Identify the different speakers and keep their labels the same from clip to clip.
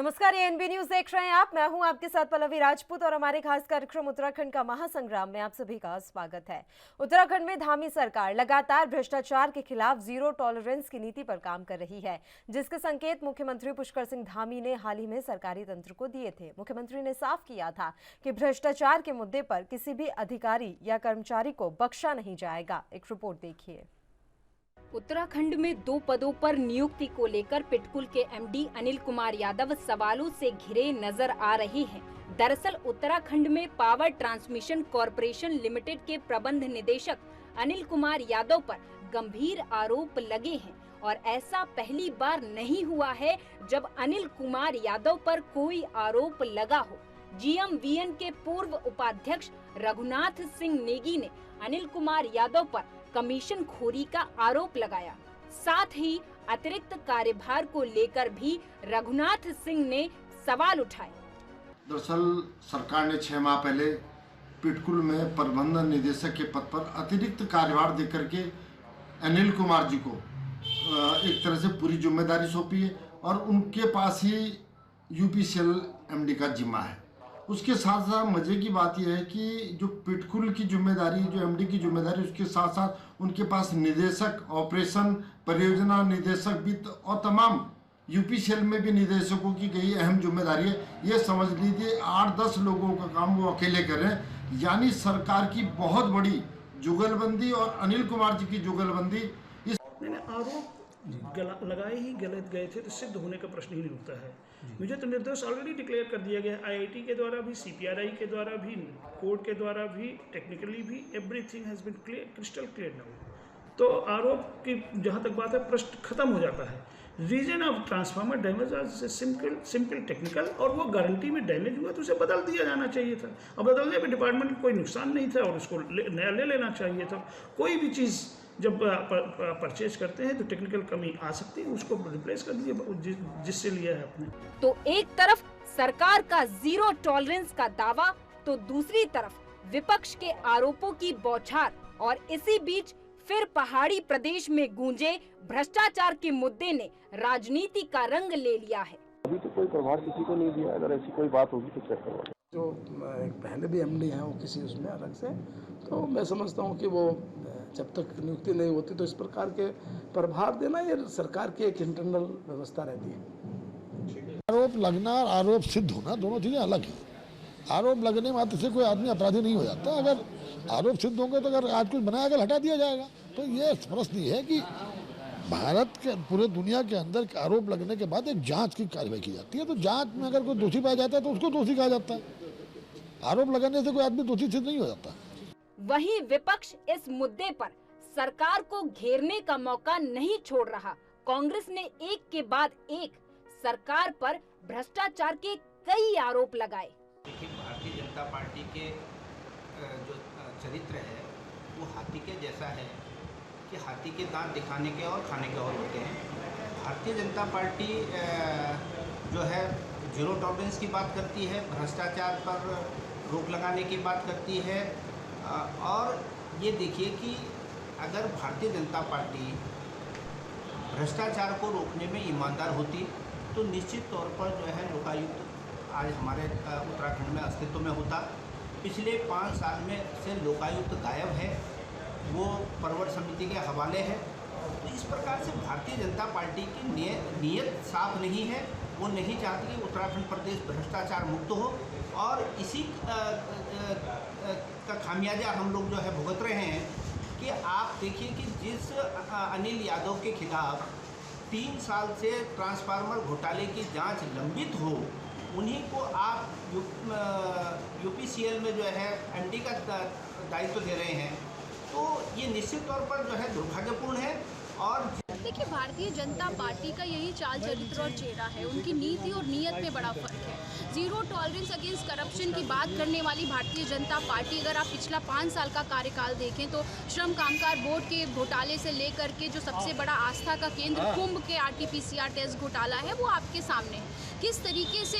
Speaker 1: नमस्कार, ये NB news देख रहे हैं आप। मैं हूं आपके साथ पल्लवी राजपूत और हमारे खास कार्यक्रम उत्तराखंड का महासंग्राम में आप सभी का स्वागत है। उत्तराखंड में धामी सरकार लगातार भ्रष्टाचार के खिलाफ जीरो टॉलरेंस की नीति पर काम कर रही है, जिसके संकेत मुख्यमंत्री पुष्कर सिंह धामी ने हाल ही में सरकारी तंत्र को दिए थे। मुख्यमंत्री ने साफ किया था कि भ्रष्टाचार के मुद्दे पर किसी भी अधिकारी या कर्मचारी को बख्शा नहीं जाएगा। एक रिपोर्ट देखिए।
Speaker 2: उत्तराखंड में 2 पदों पर नियुक्ति को लेकर पिटकुल के एमडी अनिल कुमार यादव सवालों से घिरे नजर आ रहे हैं। दरअसल उत्तराखंड में पावर ट्रांसमिशन कॉरपोरेशन लिमिटेड के प्रबंध निदेशक अनिल कुमार यादव पर गंभीर आरोप लगे हैं और ऐसा पहली बार नहीं हुआ है जब अनिल कुमार यादव पर कोई आरोप लगा हो। जीएमवीएन के पूर्व उपाध्यक्ष रघुनाथ सिंह नेगी ने अनिल कुमार यादव पर कमीशन खोरी का आरोप लगाया। साथ ही अतिरिक्त कार्यभार को लेकर भी रघुनाथ सिंह ने सवाल उठाए।
Speaker 3: दरअसल सरकार ने 6 माह पहले पिटकुल में प्रबंधन निदेशक के पद पर अतिरिक्त कार्यभार देकर के अनिल कुमार जी को एक तरह से पूरी जिम्मेदारी सौंपी है और उनके पास ही यूपीसीएल एमडी का जिम्मा है। उसके साथ साथ मजे की बात यह है कि जो पिटकुल की जिम्मेदारी, जो एमडी की जिम्मेदारी, उसके साथ साथ उनके पास निदेशक ऑपरेशन, परियोजना निदेशक वित्त और तमाम यूपीसीएल में भी निदेशकों की कई अहम जिम्मेदारी है। ये समझ लीजिए 8-10 लोगों का काम वो अकेले कर रहे हैं। यानी सरकार की बहुत बड़ी जुगलबंदी और अनिल कुमार जी की जुगलबंदी।
Speaker 4: आरोप लगाए ही गलत गए थे तो सिद्ध होने का प्रश्न ही नहीं उठता है। मुझे तो निर्दोष ऑलरेडी डिक्लेयर कर दिया गया है। आईआईटी के द्वारा भी, सीपीआरआई के द्वारा भी, कोर्ट के द्वारा भी, टेक्निकली भी, everything has been clear, crystal clear now. तो आरोप की जहाँ तक बात है प्रश्न खत्म हो जाता है। रीजन ऑफ ट्रांसफार्मर डैमेज आज सिंपल टेक्निकल, और वो गारंटी में डैमेज हुआ तो उसे बदल दिया जाना चाहिए था। अब बदलने में डिपार्टमेंट को कोई नुकसान नहीं था और उसको नया ले लेना चाहिए था। कोई भी चीज़ जब परचेज करते हैं तो टेक्निकल कमी आ सकती है, उसको रिप्लेस कर दीजिए जिससे लिया है आपने।
Speaker 2: तो एक तरफ सरकार का जीरो टॉलरेंस का दावा तो दूसरी तरफ विपक्ष के आरोपों की बौछार, और इसी बीच फिर पहाड़ी प्रदेश में गूंजे भ्रष्टाचार के मुद्दे ने राजनीति का रंग ले लिया है।
Speaker 5: अभी तो कोई प्रभार किसी को नहीं दिया। अगर ऐसी कोई बात होगी तो चेक करवा।
Speaker 6: जो पहले भी एमडी हैं वो किसी उसमें अलग से, तो मैं समझता हूँ कि वो जब तक नियुक्ति नहीं होती तो इस प्रकार के प्रभार देना ये सरकार की एक इंटरनल व्यवस्था रहती है।
Speaker 7: आरोप लगना और आरोप सिद्ध होना दोनों चीज़ें अलग हैं। आरोप लगने मात्र से कोई आदमी अपराधी नहीं हो जाता। अगर आरोप सिद्ध होंगे तो अगर आज कुछ बनाया गया हटा दिया जाएगा। तो ये प्रश्न ये है कि भारत के पूरे दुनिया के अंदर आरोप लगने के बाद एक जांच की कार्रवाई की जाती है। तो जांच में अगर कोई दोषी पाया जाता है तो उसको दोषी कहा जाता है। आरोप लगाने से कोई आदमी दोषी सिद्ध नहीं हो जाता।
Speaker 2: वहीं विपक्ष इस मुद्दे पर सरकार को घेरने का मौका नहीं छोड़ रहा। कांग्रेस ने एक के बाद एक सरकार पर भ्रष्टाचार के कई आरोप लगाए।
Speaker 8: देखिए, भारतीय जनता पार्टी के जो चरित्र है वो हाथी के जैसा है कि हाथी के दांत दिखाने के और खाने के और होते हैं। भारतीय जनता पार्टी जो है जीरो टॉलरेंस की बात करती है, भ्रष्टाचार पर रोक लगाने की बात करती है। और ये देखिए कि अगर भारतीय जनता पार्टी भ्रष्टाचार को रोकने में ईमानदार होती तो निश्चित तौर पर जो है लोकायुक्त आज हमारे उत्तराखंड में अस्तित्व में होता। पिछले 5 साल में से लोकायुक्त गायब है, वो परवर समिति के हवाले है। तो इस प्रकार से भारतीय जनता पार्टी की नीयत साफ नहीं है। वो नहीं चाहती कि उत्तराखंड प्रदेश भ्रष्टाचार मुक्त हो, और इसी का खामियाजा हम लोग जो है भुगत रहे हैं कि आप देखिए कि जिस अनिल यादव के खिलाफ 3 साल से ट्रांसफार्मर घोटाले की जांच लंबित हो, उन्हीं को आप यूपीसीएल में जो है एमडी का दायित्व दे रहे हैं। तो ये निश्चित तौर पर जो है दुर्भाग्यपूर्ण है। और
Speaker 9: देखिए, भारतीय जनता पार्टी का यही चाल चरित्र और चेहरा है। उनकी नीति और नीयत में बड़ा फर्क है। जीरो टॉलरेंस अगेंस्ट करप्शन की बात करने वाली भारतीय जनता पार्टी, अगर आप पिछला 5 साल का कार्यकाल देखें तो श्रम कामगार बोर्ड के घोटाले से लेकर के जो सबसे बड़ा आस्था का केंद्र कुंभ के आरटीपीसीआर टेस्ट घोटाला है वो आपके सामने है। किस तरीके से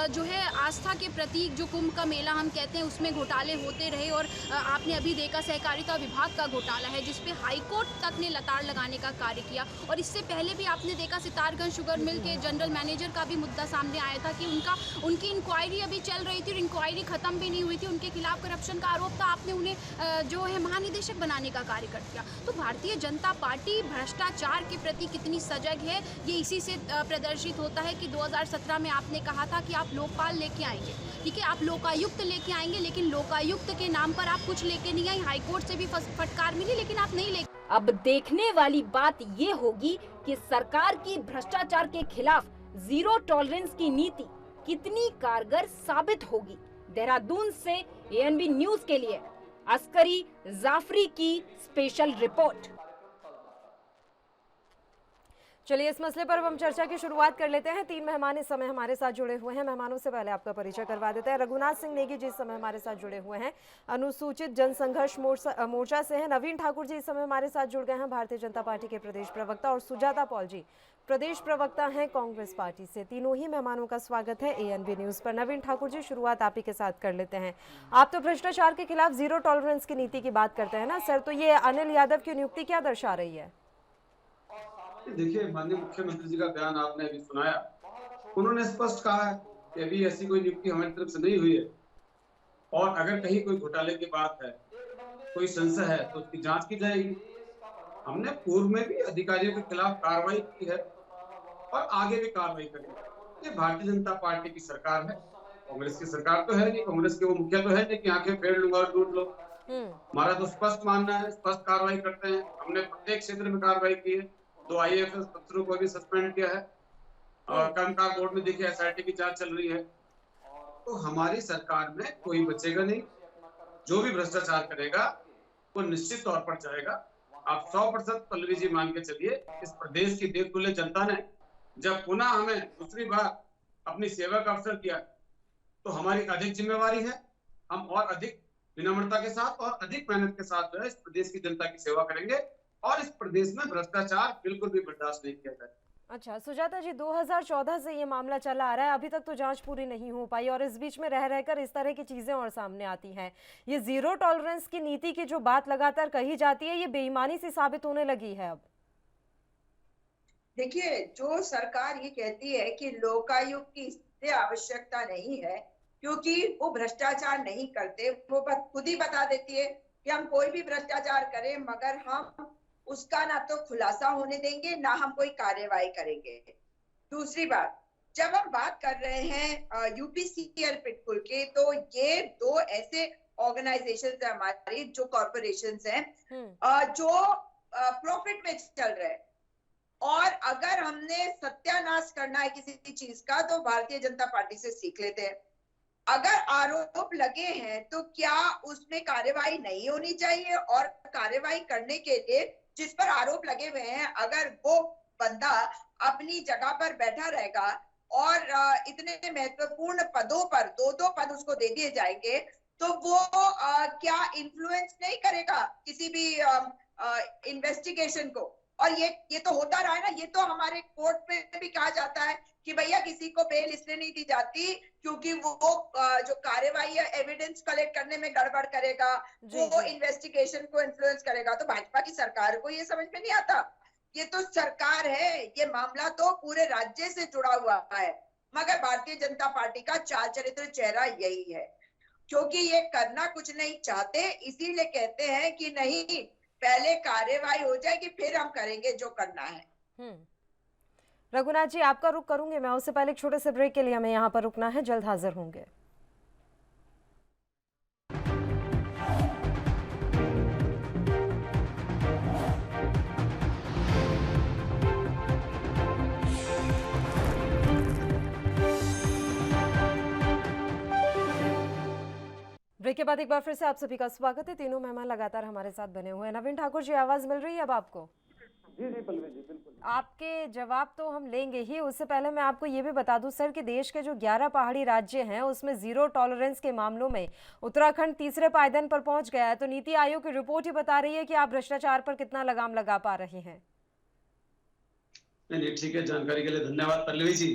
Speaker 9: जो है आस्था के प्रतीक जो कुंभ का मेला हम कहते हैं उसमें घोटाले होते रहे, और आपने अभी देखा सहकारिता विभाग का घोटाला है जिसपे हाईकोर्ट तक ने लताड़ लगाने का कार्य किया, और इससे पहले भी आपने देखा सितारगंज शुगर मिल के जनरल मैनेजर का भी मुद्दा सामने आया था कि उनकी इंक्वायरी अभी चल रही थी और इंक्वायरी खत्म भी नहीं हुई थी, उनके खिलाफ करप्शन का आरोप था, आपने उन्हें जो है महानिदेशक बनाने का कार्य कर दिया। तो भारतीय जनता पार्टी भ्रष्टाचार के प्रति कितनी सजग है ये इसी से प्रदर्शित होता है कि 2017 में आपने कहा था कि आप लोकपाल लेके आएंगे, ठीक है, आप लोकायुक्त लेके आएंगे, लेकिन लोकायुक्त के नाम पर आप कुछ लेके नहीं आई, हाईकोर्ट से भी फटकार मिली लेकिन आप नहीं लेके।
Speaker 2: अब देखने वाली बात ये होगी कि सरकार की भ्रष्टाचार के खिलाफ जीरो टॉलरेंस की नीति कितनी कारगर साबित होगी। देहरादून से एएनबी न्यूज के लिए अस्करी जाफरी की स्पेशल रिपोर्ट।
Speaker 1: चलिए इस मसले पर अब हम चर्चा की शुरुआत कर लेते हैं। 3 मेहमान इस समय हमारे साथ जुड़े हुए हैं। मेहमानों से पहले आपका परिचय करवा देते हैं। रघुनाथ सिंह नेगी जी इस समय हमारे साथ जुड़े हुए हैं, अनुसूचित जनसंघर्ष मोर्चा से हैं। नवीन ठाकुर जी इस समय हमारे साथ जुड़ गए हैं, भारतीय जनता पार्टी के प्रदेश प्रवक्ता, और सुजाता पॉल जी प्रदेश प्रवक्ता हैं कांग्रेस पार्टी से। तीनों ही मेहमानों का स्वागत है एएनबी न्यूज पर। नवीन ठाकुर जी, शुरुआत आप ही के साथ कर लेते हैं। आप तो भ्रष्टाचार के खिलाफ जीरो टॉलरेंस की नीति की बात करते हैं ना सर, तो ये अनिल यादव की नियुक्ति क्या दर्शा रही है?
Speaker 10: देखिए, माननीय मुख्यमंत्री जी का बयान आपने अभी सुनाया, उन्होंने स्पष्ट कहा है कि अभी ऐसी कोई नियुक्ति हमारी तरफ से नहीं हुई है, और अगर कहीं कोई घोटाले की बात है, कोई संशय है तो उसकी जांच की जाएगी। हमने पूर्व में भी अधिकारियों के खिलाफ कार्रवाई की है और आगे भी कार्रवाई करेंगे। ये भारतीय जनता पार्टी की सरकार है, कांग्रेस की सरकार तो है नहीं, कांग्रेस के वो मुखिया तो है नहीं कि आंखें फेर लूंगा और लूट लो। हमारा तो स्पष्ट मानना है, स्पष्ट कार्रवाई करते हैं। हमने प्रत्येक क्षेत्र में कार्रवाई की है, 2 IAS अफसरों को भी सस्पेंड किया है, और कर्मकार बोर्ड में देखिए SIT की जांच चल रही है। तो हमारी सरकार में कोई बचेगा नहीं, जो भी भ्रष्टाचार करेगा वो निश्चित तौर पर जाएगा। आप 100% पल्लवी जी मान के चलिए, इस प्रदेश की देवतुल्य जनता ने जब पुनः हमें दूसरी बार अपनी सेवा का अवसर किया, तो हमारी अधिक जिम्मेवारी है, हम और अधिक विनम्रता के साथ और अधिक मेहनत के साथ जो है इस प्रदेश की जनता की सेवा करेंगे, और इस प्रदेश में भ्रष्टाचार बिल्कुल भी बर्दाश्त नहीं किया जाए।
Speaker 1: अच्छा सुजाता जी, 2014 से ये मामला चला आ रहा है, अभी तक तो जांच पूरी नहीं हो पाई, और इस बीच में रह रहकर इस तरह की चीजें और सामने आती हैं। ये जीरो टॉलरेंस की नीति की जो बात लगातार कही जाती है, ये बेईमानी सी साबित होने लगी है अब।
Speaker 11: देखिए, जो सरकार ये कहती है कि लोकायुक्त की इससे आवश्यकता नहीं है क्योंकि वो भ्रष्टाचार नहीं करते, वो खुद ही बता देती है कि हम कोई भी भ्रष्टाचार करें मगर हम उसका ना तो खुलासा होने देंगे ना हम कोई कार्यवाही करेंगे। दूसरी बात, जब हम बात कर रहे हैं UPCL पिटकुल के, तो ये 2 ऐसे ऑर्गेनाइजेशन है हमारी, जो कॉर्पोरेशन हैं जो प्रॉफिट में चल रहे हैं, और अगर हमने सत्यानाश करना है किसी चीज का तो भारतीय जनता पार्टी से सीख लेते हैं। अगर आरोप लगे हैं तो क्या उसमें कार्यवाही नहीं होनी चाहिए, और कार्यवाही करने के लिए जिस पर आरोप लगे हुए हैं, अगर वो बंदा अपनी जगह पर बैठा रहेगा और इतने महत्वपूर्ण पदों पर 2-2 पद उसको दे दिए जाएंगे, तो वो क्या इन्फ्लुएंस नहीं करेगा किसी भी इन्वेस्टिगेशन को? और ये तो होता रहा है ना, ये तो हमारे कोर्ट में भी कहा जाता है कि भैया किसी को बेल इसलिए नहीं दी जाती क्योंकि वो जो कार्यवाही है एविडेंस कलेक्ट करने में गड़बड़ करेगा, वो इन्वेस्टिगेशन को इन्फ्लुएंस करेगा। तो भाजपा की सरकार को ये समझ में नहीं आता। ये तो सरकार है, ये मामला तो पूरे राज्य से जुड़ा हुआ है, मगर भारतीय जनता पार्टी का चाल चरित्र चेहरा यही है, क्योंकि ये करना कुछ नहीं चाहते, इसीलिए कहते हैं कि नहीं पहले कार्यवाही हो जाएगी फिर हम करेंगे जो करना है।
Speaker 1: रघुनाथ जी, आपका रुख करूंगे मैं, उससे पहले एक छोटे से ब्रेक के लिए हमें यहाँ पर रुकना है, जल्द हाजिर होंगे। ब्रेक के बाद एक बार फिर से आप सभी का स्वागत है। तीनों मेहमान लगातार हमारे साथ बने हुए हैं। नवीन ठाकुर जी, आवाज मिल रही है अब आपको?
Speaker 5: जी जी पल्लवी जी, बिल्कुल।
Speaker 1: आपके जवाब तो हम लेंगे ही, उससे पहले मैं आपको ये भी बता दूं सर कि देश के जो 11 पहाड़ी राज्य हैं उसमें जीरो टॉलरेंस के मामलों में उत्तराखंड तीसरे पायदान पर पहुंच गया है। तो नीति आयोग की रिपोर्ट ही बता रही है कि आप भ्रष्टाचार पर कितना लगाम लगा पा रहे हैं।
Speaker 10: नहीं ठीक है, जानकारी के लिए धन्यवाद पल्लवी जी।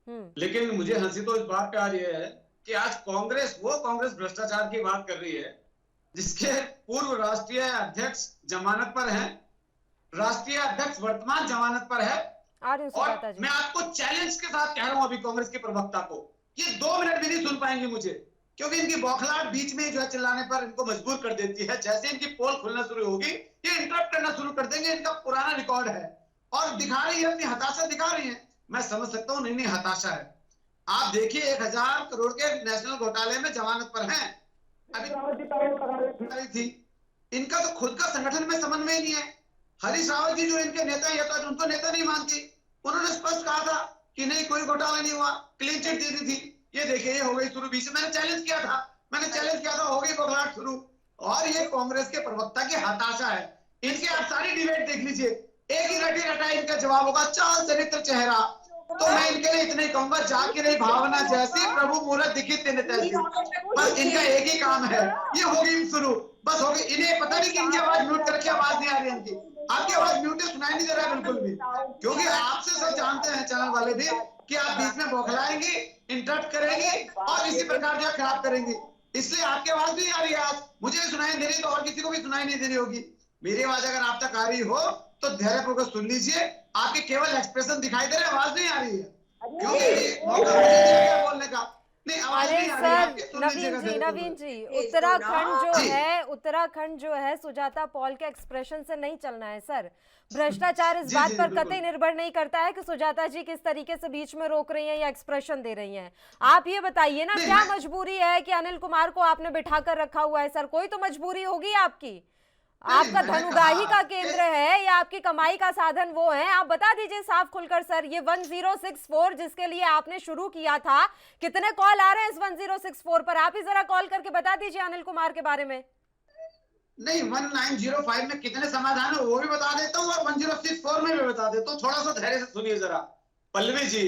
Speaker 10: लेकिन मुझे हंसी तो इस बात पे आ रही है कि आज कांग्रेस भ्रष्टाचार की बात कर रही है, जिसके पूर्व राष्ट्रीय अध्यक्ष जमानत पर हैं, राष्ट्रीय अध्यक्ष वर्तमान जमानत पर है। और मैं आपको चैलेंज के साथ कह रहा हूं अभी कांग्रेस के प्रवक्ता को, ये 2 मिनट भी नहीं सुन पाएंगे मुझे, क्योंकि इनकी बौखलाहट बीच में जो है चिल्लाने पर इनको मजबूर कर देती है। जैसे इनकी पोल खुलना शुरू होगी, ये इंटरप्ट करना शुरू कर देंगे। इनका पुराना रिकॉर्ड है और दिखा रही है, अपनी हताशा दिखा रही है। मैं समझ सकता हूँ, नहीं हताशा है। आप देखिए 1000 करोड़ के नेशनल घोटाले में जमानत पर हैं। अभी थी, इनका तो खुद का संगठन में समन्वय नहीं है। हरीश रावत जी जो इनके नेता है, तो उनको नेता नहीं मानती। उन्होंने स्पष्ट कहा था कि नहीं, कोई घोटाला नहीं हुआ, क्लीन चिट दे दी थी। ये देखिए, ये हो गई शुरू। बीच में मैंने चैलेंज किया था, हो गई बौखलाहट शुरू। और ये कांग्रेस के प्रवक्ता की हताशा है। इनके आप सारी डिबेट देख लीजिए, एक ही रटी रटा इनका जवाब होगा, चाल चरित्र चेहरा। तो मैं इनके लिए इतना ही कहूंगा, जाके रही भावना जैसी, प्रभु मूरत दिखी तेने तैसी। बस इनका एक ही काम है, ये होगी शुरू, बस होगी। इन्हें पता नहीं कि इनकी आवाज म्यूट करके आवाज नहीं आ रही इनकी। आपकी आवाज म्यूट सुनाई नहीं दे रहा है बिल्कुल भी, क्योंकि आपसे सब जानते हैं चैनल वाले भी कि आप बीच में बौखलाएंगी, इंटरप्ट करेंगी और इसी प्रकार जो खराब करेंगी। इसलिए आपकी आवाज नहीं आ रही है आज। मुझे सुनाई दे रही तो और किसी को भी सुनाई नहीं दे रही होगी। मेरी आवाज अगर आप तक आ रही हो तो धैर्यपूर्वक सुन लीजिए। आपके केवल एक्सप्रेशन दिखाई दे रहे, आवाज नहीं आ रही है, क्योंकि मौका मुझे दिया गया बोलने का।
Speaker 1: अरे सर, नवीन जी, उत्तराखंड जो है सुजाता पॉल के एक्सप्रेशन से नहीं चलना है सर। भ्रष्टाचार इस बात पर कतई निर्भर नहीं करता है कि सुजाता जी किस तरीके से बीच में रोक रही हैं या एक्सप्रेशन दे रही हैं। आप ये बताइए ना, क्या मजबूरी है कि अनिल कुमार को आपने बिठा कर रखा हुआ है सर? कोई तो मजबूरी होगी आपकी। आपका धनुगाही का केंद्र है या आपकी कमाई का साधन वो है? आप बता दीजिए साफ खुलकर सर। ये 1064 जिसके लिए आपने शुरू किया था, कितने कॉल आ रहे हैं इस 1064 पर? आप ही जरा कॉल करके बता दीजिए अनिल कुमार के बारे में।
Speaker 10: नहीं, 1905 में कितने समाधान है वो भी बता देता हूँ और 1064 में भी बता देता हूँ। थोड़ा सा धैर्य से सुनिए जरा। पल्लवी जी,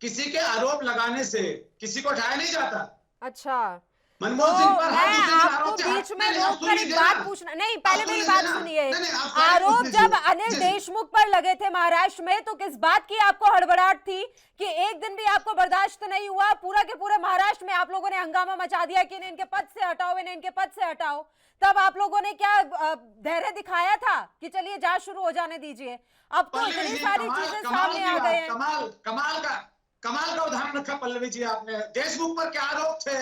Speaker 10: किसी के आरोप लगाने से किसी को उठाया नहीं जाता।
Speaker 1: अच्छा,
Speaker 10: मनमोहन सिंह पर
Speaker 1: आपको बीच में रोककर एक बात पूछना नहीं, पहले मेरी बात सुनिए। आरोप जब अनिल देशमुख पर लगे थे महाराष्ट्र में, तो किस बात की आपको हड़बड़ाहट थी कि एक दिन भी आपको बर्दाश्त नहीं हुआ? पूरा के पूरे महाराष्ट्र में आप लोगों ने हंगामा मचा दिया कि इन्हें इनके पद से हटाओ, इन्हें इनके पद से हटाओ। तब आप लोगों ने क्या धैर्य दिखाया था कि चलिए जांच शुरू हो जाने दीजिए? अब तो इतनी सारी चीजें सामने आ गए हैं।
Speaker 10: कमाल का उदाहरण रखा पल्लवी जी आपने। देशमुख पर क्या आरोप थे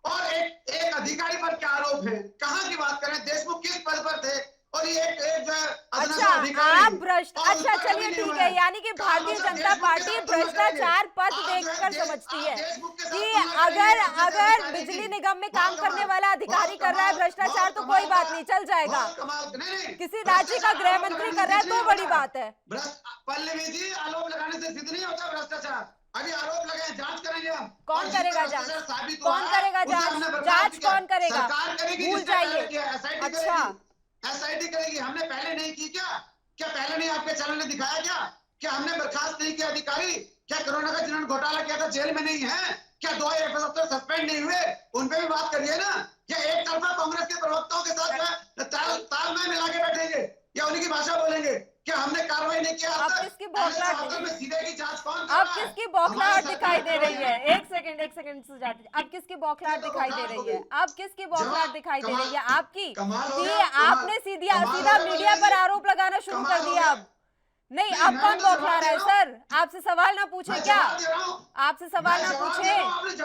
Speaker 10: और एक अधिकारी पर क्या आरोप है? कहाँ की बात करें? देशमुख किस पद पर थे और ये एक जो है
Speaker 1: अच्छा, चलिए ठीक है। यानी कि भारतीय जनता पार्टी भ्रष्टाचार पद देखकर समझती है कि अगर बिजली निगम में काम करने वाला अधिकारी कर रहा है भ्रष्टाचार तो कोई बात नहीं, चल जाएगा। किसी राज्य का गृह मंत्री कर रहा है तो बड़ी बात है।
Speaker 10: पल्लवी जी, आरोप लगाने से सिद्ध नहीं होता भ्रष्टाचार। अभी आरोप लगे, जांच करेंगे हम।
Speaker 1: कौन करेगा जांच? कौन करेगा जांच कौन करेगा? भूल जाइए। अच्छा,
Speaker 10: एसआईटी करेगी। हमने पहले नहीं की क्या पहले नहीं आपके चैनल ने दिखाया क्या हमने बर्खास्त नहीं किया अधिकारी? क्या कोरोना का जिन्होंने घोटाला किया था जेल में नहीं है? क्या 2 अफसर सस्पेंड नहीं हुए? उन पे भी बात करिए ना। या एक तरफा कांग्रेस के प्रवक्ताओं के साथ तालमेल मिला के बैठेंगे या उन्हीं की भाषा बोलेंगे? क्या हमने कार्रवाई नहीं किया?
Speaker 1: अब किसकी बौखलाहट दिखाई दे रही है? एक सेकंड सुजाता जी, अब किसकी बौखलाहट दिखाई दे रही है? अब किसकी बौखलाहट दिखाई दे रही है? आपकी कि आपने सीधा मीडिया पर आरोप लगाना शुरू कर दिया। अब नहीं, अब कौन बौखला रहा है सर? आपसे सवाल ना पूछे क्या? आपसे सवाल ना पूछे?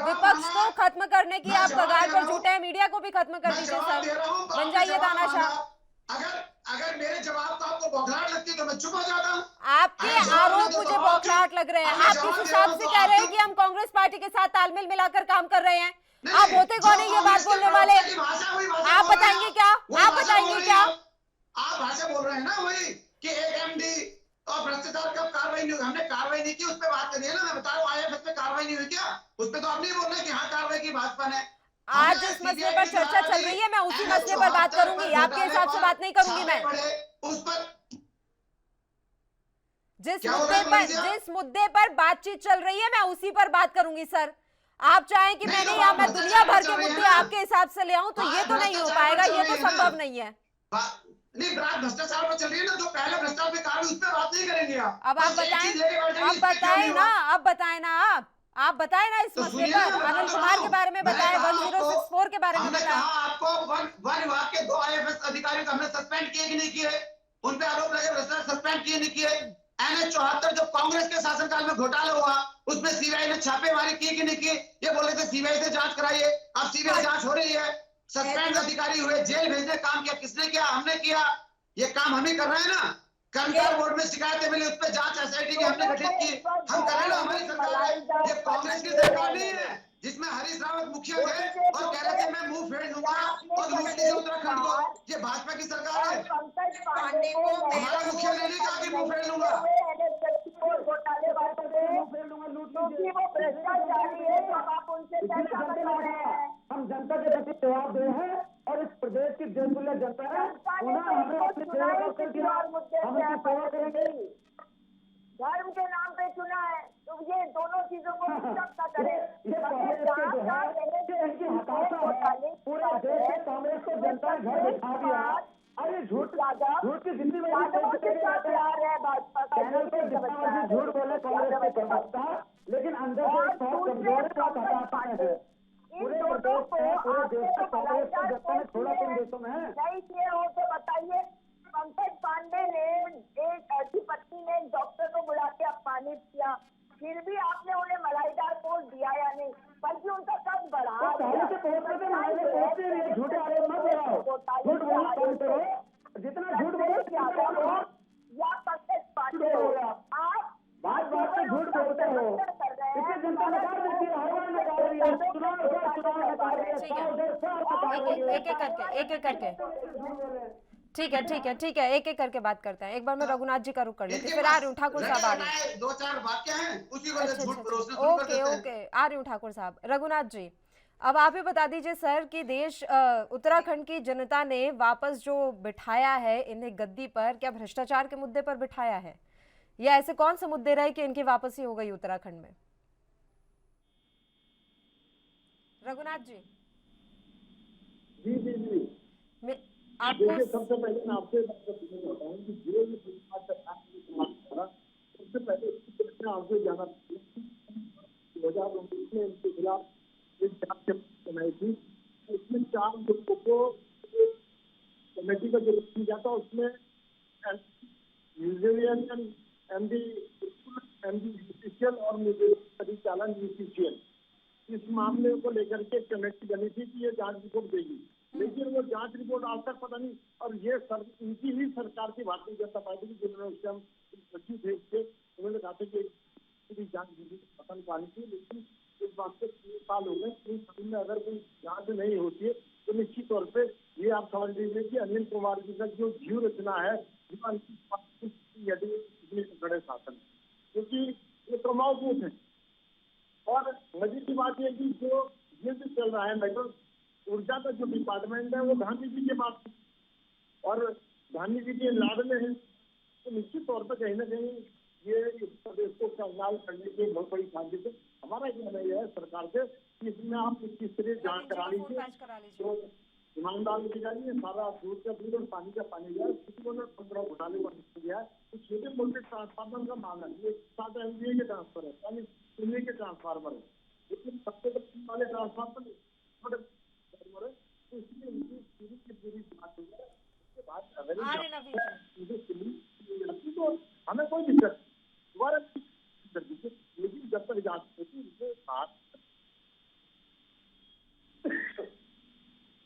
Speaker 1: विपक्ष को खत्म करने की आप कगार पर जुटे हैं, मीडिया को भी खत्म कर दीजिए सर। बन जाइए तानाशाह।
Speaker 10: अगर मेरे जवाब तो आपको बौखलाहट लगती तो मैं चुप हो जाता हूं।
Speaker 1: आपके आरोप मुझे बौखलाहट लग रहे हैं। आप किस हिसाब से कह रहे हैं कि हम कांग्रेस पार्टी के साथ तालमेल मिलाकर काम कर रहे हैं? आप होते कौन है ये बात बोलने वाले? आप बताएंगे क्या? आप
Speaker 10: भाषा बोल रहे हैं ना, वही कि एक एमडी और भ्रष्टाचार कब कार्रवाई नहीं हुई? हमने कार्रवाई नहीं की, उस पर बात करिए ना। मैं बता रहा हूँ IFS पे कार्रवाई नहीं हुई क्या? उस पर तो आप नहीं बोल रहे कि हाँ कार्रवाई की भाजपा ने।
Speaker 1: आज जिस मसले पर चर्चा चल रही है मैं उसी मसले पर बात करूंगी, आपके हिसाब से बात नहीं करूंगी मैं। जिस मुद्दे पर बातचीत चल रही है मैं उसी पर बात करूंगी सर। आप चाहें कि मैं नहीं, मैं दुनिया भर के मुद्दे आपके हिसाब से ले आऊं तो ये तो नहीं हो पाएगा, ये तो संभव नहीं है।
Speaker 10: नहीं, बात भ्रष्टाचार पर चल रही है ना, तो पहले भ्रष्टाचार पे कार्य उस पर बात नहीं करेंगे आप।
Speaker 1: अब आप बताएं ना आप बताएं ना इस मसले पर। अनिल कुमार के बारे में बताएं, 1064 के बारे में बताएं।
Speaker 10: आपको वन विभाग के 2 IAS अधिकारियों को हमने सस्पेंड किए कि नहीं किए, उन पे आरोप लगे भ्रष्टाचार, सस्पेंड किए नहीं किए। NH 74 जो कांग्रेस के शासनकाल में घोटाला हुआ, उसमें CBI ने छापेमारी की कि नहीं की? ये बोले थे CBI से जांच कराइए, अब CBI जांच हो रही है। सस्पेंड अधिकारी हुए, जेल भेजने काम किया किसने किया? हमने किया। ये काम हम ही कर रहे हैं ना। कर्मचारी बोर्ड में शिकायतें मिली, उस पर जांच SIT की हमने गठित की, हम कर रहे हैं ना, हमारी सरकार है। ये कांग्रेस की सरकार नहीं है जिसमें हरीश रावत मुखिया थे और कह रहे थे मैं मुंह फेर दूंगा और लूट लीजिए उत्तराखंड को। ये भाजपा की सरकार है। हमारा मुखिया ने नहीं कहा कि मुंह फेर लूंगा।
Speaker 5: हम जनता के प्रति जवाब दे हैं और इस प्रदेश की जनतुल्य जनता है, हमें अपनी सेवा करके हम उनकी सेवा करेंगे। धर्म के नाम पे चुना है, तो ये दोनों चीजों को ना करे। ये कांग्रेस के जो है, ये इनकी हताशा है। पूरे देश में कांग्रेस को जनता ने घर बिठा दिया। अरे झूठ की जिंदगी में चैनल पे जितना मर्जी झूठ बोले कांग्रेस के प्रवक्ता, लेकिन अंदर से बहुत कमजोर हताशा है। पूरे प्रदेश में, पूरे देश में कांग्रेस को जनता ने छोड़ा किन देशों में है?
Speaker 12: नहीं किए हो तो बताइए। पंकज पांडे ने एक ऐसी पत्नी ने एक डॉक्टर को बुला के अपमानित किया, फिर भी आपने उन्हें मलाईदार पोस्ट दिया या नहीं, बल्कि उनका कद बढ़ा।
Speaker 5: झूठे आरोप मत लगाओ, झूठ बोलना बंद करो। जितना झूठ बोलो
Speaker 12: या पंकज पांडे हो, आप
Speaker 5: बात पे झूठ बोलते हो, इससे जनता नकार देती है, हर बार नकार रही है, चुनाव नकार रही है।
Speaker 1: एक एक करके ठीक है, एक एक करके बात करते हैं। एक बार मैं रघुनाथ जी का रुख कर लेती हूँ, फिर आ रही हूँ ठाकुर साहब। आ रही हूँ
Speaker 10: 2-4 वाक्य हैं, उसी को झूठ परोसना शुरू कर देते हैं।
Speaker 1: ओके, आ रही हूँ ठाकुर साहब। रघुनाथ जी, अब आप ही बता दीजिए सर कि देश उत्तराखंड की जनता ने वापस जो बिठाया है इन्हें गद्दी पर, क्या भ्रष्टाचार के मुद्दे पर बिठाया है, या ऐसे कौन से मुद्दे रहे कि इनकी वापसी हो गई उत्तराखंड में? रघुनाथ जी
Speaker 5: देखिए, सबसे पहले मैं आपसे पूछना चाहता हूँ कि जो ये सबसे पहले आपको जाना 2019 में इनके खिलाफ एक जांच बनाई थी। उसमें 4 लोगों को कमेटी का जो किया था, उसमें न्यूजीलैंड MD यूसीसीएल और परिचालन यूसीसीएल, इस मामले को लेकर के कमेटी बनी थी कि ये जांच रिपोर्ट देगी, लेकिन वो जांच रिपोर्ट आज तक पता नहीं। और ये इनकी ही सरकार की भारतीय जनता पार्टी की, जिन्होंने उस टाइम सचिव भेज के उन्होंने कहा था कि पूरी जांच पता नहीं पानी थी, लेकिन इस बात से 3 साल हो गए। 3 साल में अगर कोई जांच नहीं होती है तो निश्चित तौर पे ये आप समझ लीजिए कि अनिल कुमार जी का जो जीव रचना है, यदि बड़े शासन, क्योंकि ये प्रमाणभूत है। और मजे की बात यह कि जो ये जो चल रहा है मेट्रो ऊर्जा का जो डिपार्टमेंट है वो गांधी जी के पास है और गांधी जी के लाड में है, तो निश्चित तौर पर कहीं ना कहीं ये इस प्रदेश को कंगाल करने की बहुत बड़ी साजिश है। हमारा कहना यह है सरकार से कि इसमें आप किस तरह जांच करा लीजिए, तो ईमानदार की जाइए, सारा दूध का दूध और पानी का पानी जाए। किसी को 15 घोटाले को गया है, तो छोटे मोटे ट्रांसफार्मर का मामला है, ये 7 MVA के ट्रांसफर है, 40 MVA के ट्रांसफार्मर है, लेकिन सबसे वाले ट्रांसफार्मर है, तो इसलिए उनकी पूरी की पूरी बात हो जाए। उसके बाद अगर तो हमें कोई दिक्कत दोबारा कर दीजिए, लेकिन जब तक जांच होती उनके बात।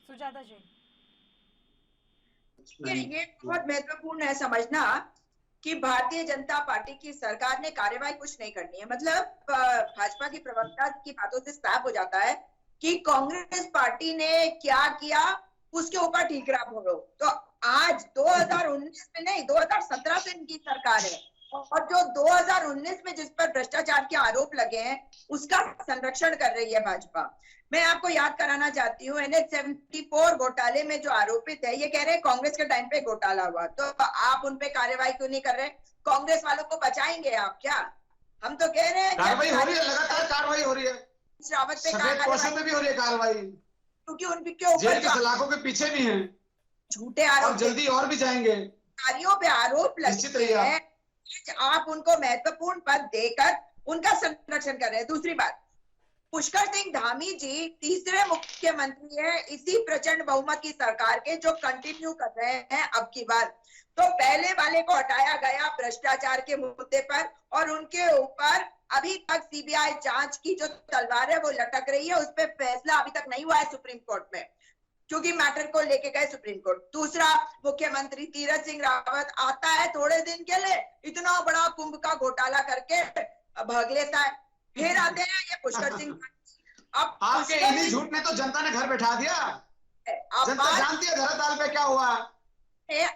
Speaker 1: सुजाता जी,
Speaker 11: ये बहुत महत्वपूर्ण है समझना कि भारतीय जनता पार्टी की सरकार ने कार्यवाही कुछ नहीं करनी है। मतलब भाजपा की प्रवक्ता की बातों से साफ हो जाता है कि कांग्रेस पार्टी ने क्या किया उसके ऊपर ठीकरा बोलो। तो आज 2019 में नहीं, 2017 से इनकी सरकार है और जो 2019 में जिस पर भ्रष्टाचार के आरोप लगे हैं उसका संरक्षण कर रही है भाजपा। मैं आपको याद कराना चाहती हूँ, NH 74 घोटाले में जो आरोपित है ये कह रहे हैं कांग्रेस के टाइम पे घोटाला हुआ, तो आप उन पे कार्रवाई क्यों नहीं कर रहे? कांग्रेस वालों को बचाएंगे आप क्या? हम तो कह रहे हैं
Speaker 10: कार्रवाई हो रही है, लगातार कार्रवाई हो रही है,
Speaker 11: रावत पे
Speaker 10: में भी हो रही है कार्रवाई,
Speaker 11: क्योंकि उनके ऊपर
Speaker 10: सलाखों के पीछे भी हैं।
Speaker 11: झूठे
Speaker 10: और
Speaker 11: आरोप
Speaker 10: जल्दी और भी जाएंगे।
Speaker 11: अधिकारियों पे आरोप
Speaker 10: निश्चित रहिए
Speaker 11: लगते
Speaker 10: आप।
Speaker 11: हैं, आप उनको महत्वपूर्ण पद देकर उनका संरक्षण कर रहे हैं। दूसरी बात, पुष्कर सिंह धामी जी तीसरे मुख्यमंत्री हैं इसी प्रचंड बहुमत की सरकार के, जो कंटिन्यू कर रहे हैं अब की बार। तो पहले वाले को हटाया गया भ्रष्टाचार के मुद्दे पर, और उनके ऊपर अभी तक सीबीआई जांच की जो तलवार है वो लटक रही है। उस पर फैसला अभी तक नहीं हुआ है सुप्रीम कोर्ट में, क्योंकि मैटर को लेके गए सुप्रीम कोर्ट। दूसरा, मुख्यमंत्री तीरथ सिंह रावत आता है थोड़े दिन के लिए, इतना बड़ा कुंभ का घोटाला करके भाग लेता है, फिर आते हैं ये पुष्कर सिंह। अब
Speaker 10: आपके इन्हीं झूठ ने तो जनता ने घर बैठा दिया। जनता जानती है धरातल पे क्या हुआ,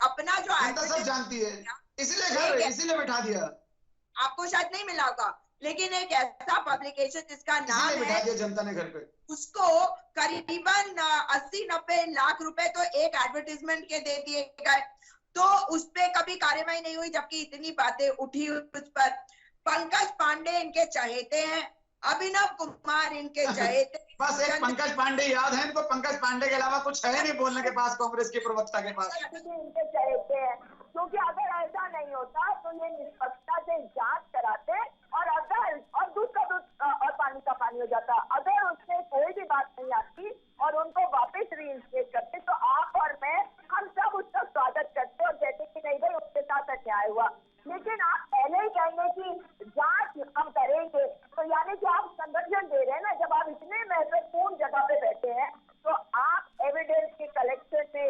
Speaker 11: अपना जो
Speaker 10: जनता सब जानती है, इसीलिए बैठा दिया।
Speaker 11: आपको शायद नहीं मिला होगा, लेकिन एक ऐसा पब्लिकेशन जिसका नाम
Speaker 10: बैठा
Speaker 11: है,
Speaker 10: दिया जनता ने घर पे,
Speaker 11: उसको करीबन 80-90 लाख रुपए तो एक एडवर्टीजमेंट के दे दिए गए, तो उस पे कभी कार्यवाही नहीं हुई, जबकि इतनी बातें उठी उस पर। पंकज पांडे इनके चहेते हैं, अभिनव कुमार इनके चहेते
Speaker 10: बस एक पंकज पांडे याद है इनको। पंकज पांडे के अलावा कुछ है नहीं बोलने के पास, कांग्रेस के प्रवक्ता के पास।
Speaker 12: इनके चाहते हैं, क्योंकि अगर ऐसा नहीं होता तो ये निष्पक्षता से जांच कराते, और अगर और दूध का दूध और पानी का पानी हो जाता। अगर उससे कोई भी बात नहीं आती और उनको वापस रीइंस्टेट करते, तो आप और मैं हम सब उसका स्वागत करते और कहते कि नहीं भाई उसके साथ अन्याय हुआ। लेकिन आप पहले ही कहेंगे कि जांच हम करेंगे, तो यानी कि आप संरक्षण दे रहे हैं ना। जब आप इतने महत्वपूर्ण जगह पे बैठे हैं, तो आप एविडेंस के कलेक्शन में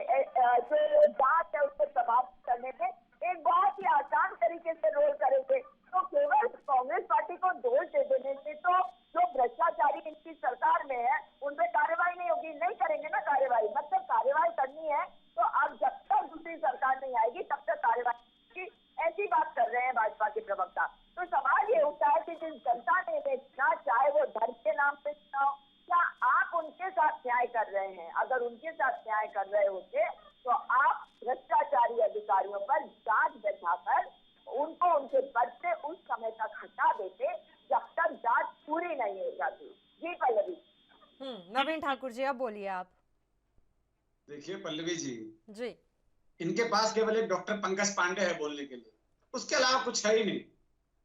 Speaker 12: जो जांच है उसको प्रभावित करने में एक बहुत ही आसान तरीके से रोल करेंगे। तो केवल कांग्रेस पार्टी को दोष दे देने से तो जो भ्रष्टाचारी इनकी सरकार में है उन पर कार्रवाई नहीं होगी। नहीं करेंगे ना कार्रवाई, मतलब कार्रवाई करनी है तो अब जब तक दूसरी सरकार नहीं आएगी तब तक कार्रवाई की, ऐसी बात कर रहे हैं भाजपा के प्रवक्ता। तो सवाल ये उठता है कि जिस जनता ने बेचना, चाहे वो धर्म के नाम पे चुना हो, क्या आप उनके साथ न्याय कर रहे हैं? अगर उनके साथ न्याय कर रहे होते तो आप भ्रष्टाचारी अधिकारियों पर जांच बैठाकर उनको उनके पद से उस समय तक हटा देते जब तक जांच पूरी नहीं हो जाती। जी पल्लवी।
Speaker 1: नवीन ठाकुर जी, अब बोलिए आप।
Speaker 10: देखिए पल्लवी
Speaker 1: जी,
Speaker 10: इनके पास केवल एक डॉक्टर पंकज पांडे है बोलने के लिए, उसके अलावा कुछ है ही नहीं।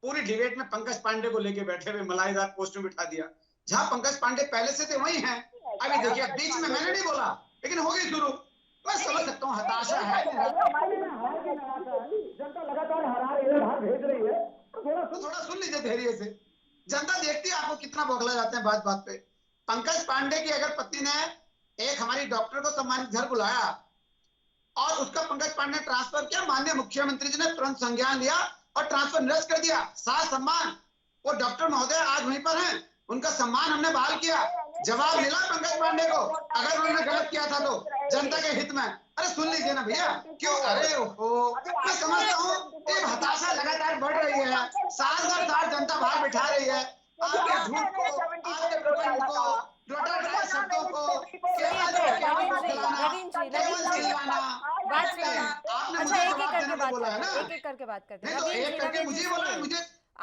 Speaker 10: पूरी डिबेट में पंकज पांडे को लेके बैठे हुए मलाईदार पोस्ट में बिठा दिया। जहां पंकज पांडे पहले से थे वही हैं। अभी देखिए बीच में मैंने नहीं बोला, लेकिन हो गई शुरू। मैं समझ सकता हूँ हताशा है,
Speaker 5: जनता लगातार हरा रही है, बाहर भेज रही है,
Speaker 10: तो थोड़ा सुन लीजिए धैर्य से। जनता देखती है आपको कितना बौखला जाते हैं बात बात पे। पंकज पांडे की अगर पत्नी ने एक हमारी डॉक्टर को सम्मानित घर बुलाया और उसका पंकज पांडे ने ट्रांसफर किया, माननीय मुख्यमंत्री जी ने तुरंत संज्ञान लिया और ट्रांसफर निरस्त कर दिया। साथ सम्मान, वो डॉक्टर महोदय आज वहीं पर हैं, उनका सम्मान हमने बहाल किया। जवाब मिला पंकज पांडे को, अगर उन्होंने गलत किया था तो जनता के हित में। अरे सुन लीजिए ना भैया, क्यों? अरे ओहो, मैं समझता हूँ ये हताशा लगातार बढ़ रही है, साल दर साल जनता बाहर बिठा रही है आपके झूठ को, आपके प्रबंध को, डोटाधारी शब्दों को,
Speaker 1: एक एक करके बात करते हैं।